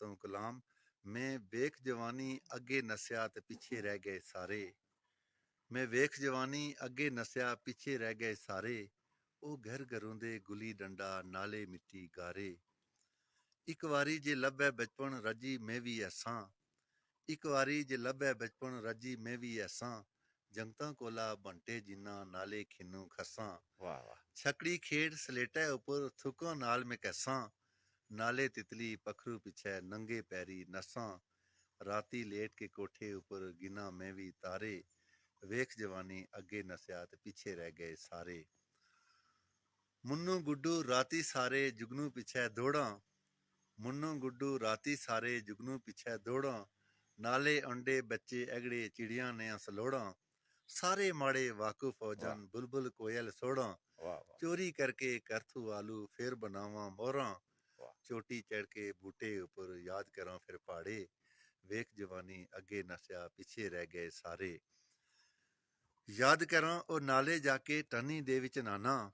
ਤੋਂ ਗੁਲਾਮ। ਮੈਂ ਵੇਖ ਜਵਾਨੀ ਅੱਗੇ ਨਸਿਆ ਤੇ ਪਿੱਛੇ ਰਹਿ ਗਏ ਸਾਰੇ। ਮੈਂ ਵੇਖ ਜਵਾਨੀ ਅੱਗੇ ਨਸਿਆ ਪਿੱਛੇ ਰਹਿ ਗਏ ਸਾਰੇ। ਉਹ ਘਰ ਘਰੋਂ ਦੇ ਗੁੱਲੀ ਡੰਡਾ ਨਾਲੇ ਮਿੱਟੀ ਗਾਰੇ। ਇੱਕ ਵਾਰੀ ਜੇ ਲੱਭੈ ਬਚਪਨ ਰੱਜੀ ਮੈਂ ਵੀ ਐਸਾਂ। ਇੱਕ ਵਾਰੀ ਜੇ ਲੱਭੈ ਬਚਪਨ ਰੱਜੀ ਮੈਂ ਵੀ ਐਸਾਂ। ਜੰਗਤਾਂ ਕੋਲਾ ਬੰਟੇ ਜਿੰਨਾ ਨਾਲੇ ਖਿੰਨੂ ਖੱਸਾਂ। ਵਾਹ ਵਾਹ। ਛਕੜੀ ਖੇਡ ਸਲੇਟੇ ਉੱਪਰ ਥੁੱਕਾਂ ਨਾਲ ਮੈਂ ਕੈਸਾਂ। ਨਾਲੇ ਤਿਤਲੀ ਪਖਰੂ ਪਿੱਛੇ ਨੰਗੇ ਪੈਰੀ ਨਸਾਂ। ਰਾਤੀ ਲੇਟ ਕੇ ਕੋਠੇ ਉੱਪਰ ਗਿਨਾ ਮੈਂ ਵੀ ਤਾਰੇ। ਵੇਖ ਜਵਾਨੀ ਅੱਗੇ ਨਸਿਆ ਤੇ ਪਿੱਛੇ ਰਹਿ ਗਏ ਸਾਰੇ। ਮੁੰਨੂ ਗੁੱਡੂ ਰਾਤੀ ਸਾਰੇ ਜੁਗਨੂ ਪਿੱਛੇ ਦੌੜਾਂ। ਮੁੰਨੂ ਗੁੱਡੂ ਰਾਤੀ ਸਾਰੇ ਜੁਗਨੂ ਪਿੱਛੇ ਦੌੜਾਂ। ਨਾਲੇ ਅੰਡੇ ਬੱਚੇ ਐਗੜੇ ਚਿੜੀਆਂ ਨੇ ਸਲੋੜਾਂ। ਸਾਰੇ ਮਾੜੇ ਵਾਕਫ ਹੋ ਜਾਣ ਬੁਲਬੁਲ ਕੋਇਲ ਸੋੜਾਂ। ਚੋਰੀ ਕਰਕੇ ਕਰਥੂ ਆਲੂ ਫਿਰ ਬਣਾਵਾਂ ਮੋਹਰਾਂ। ਚੋਟੀ ਚੜ ਕੇ ਬੂਟੇ ਉੱਪਰ ਯਾਦ ਕਰਾਂ ਫਿਰ ਪਹਾੜੇ। ਵੇਖ ਜਵਾਨੀ ਅੱਗੇ ਨਸਿਆ ਪਿੱਛੇ ਰਹਿ ਗਏ ਸਾਰੇ। ਯਾਦ ਕਰਾਂ ਉਹ ਨਾਲੇ ਜਾ ਕੇ ਟਾਹਣੀ ਦੇ ਵਿੱਚ ਨਾਨਾ।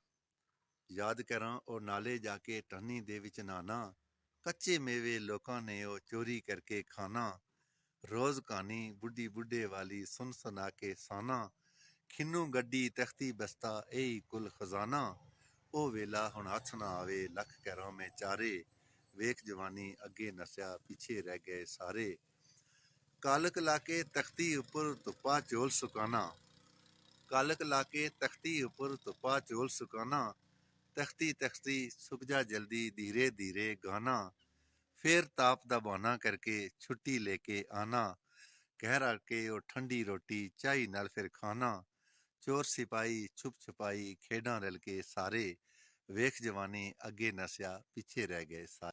ਯਾਦ ਕਰਾਂ ਉਹ ਨਾਲੇ ਜਾ ਕੇ ਟਾਹਣੀ ਦੇ ਵਿੱਚ ਨਾਨਾ। ਕੱਚੇ ਮੇਵੇ ਲੋਕਾਂ ਨੇ ਉਹ ਚੋਰੀ ਕਰਕੇ ਖਾਣਾ। ਰੋਜ਼ ਕਹਾਣੀ ਬੁੱਢੀ ਬੁੱਢੇ ਵਾਲੀ ਸੁਣ ਸੁਣਾ ਕੇ ਸਾਨਾ। ਖਿੰਨੂ ਗੱਡੀ ਤਖਤੀ ਬਸਤਾ ਇਹੀ ਕੁਲ ਖਜ਼ਾਨਾ। ਉਹ ਵੇਲਾ ਹੁਣ ਹੱਥ ਨਾ ਆਵੇ ਲੱਖ ਕਰਾਂ ਮੈਂ ਚਾਰੇ। ਵੇਖ ਜਵਾਨੀ ਅੱਗੇ ਨਸਿਆ ਪਿੱਛੇ ਰਹਿ ਗਏ ਸਾਰੇ। ਕਾਲਕ ਲਾ ਕੇ ਤਖਤੀ ਉੱਪਰ ਧੁੱਪਾ ਚੋਲ ਸੁਕਾਨਾ। ਕਾਲਕ ਲਾ ਕੇ ਤਖਤੀ ਉੱਪਰ ਧੁੱਪਾ ਚੋਲ ਸੁਕਾਨਾ। ਤਖਤੀ ਤਖਤੀ ਸੁੱਕ ਜਾ ਜਲਦੀ ਧੀਰੇ ਧੀਰੇ ਗਾਨਾ। ਫਿਰ ਤਾਪ ਦਾ ਬਹਾਨਾ ਕਰਕੇ ਛੁੱਟੀ ਲੈ ਕੇ ਆਣਾ। ਕਹਿ ਰੱਖ ਕੇ ਉਹ ਠੰਡੀ ਰੋਟੀ ਚਾਹੀ ਨਾਲ ਫਿਰ ਖਾਣਾ। ਚੋਰ ਸਿਪਾਹੀ ਛੁਪ ਛੁਪਾਈ ਖੇਡਾਂ ਰਲ ਕੇ ਸਾਰੇ। ਵੇਖ ਜਵਾਨੀ ਅੱਗੇ ਨਸਿਆ ਪਿੱਛੇ ਰਹਿ ਗਏ ਸਾਰੇ।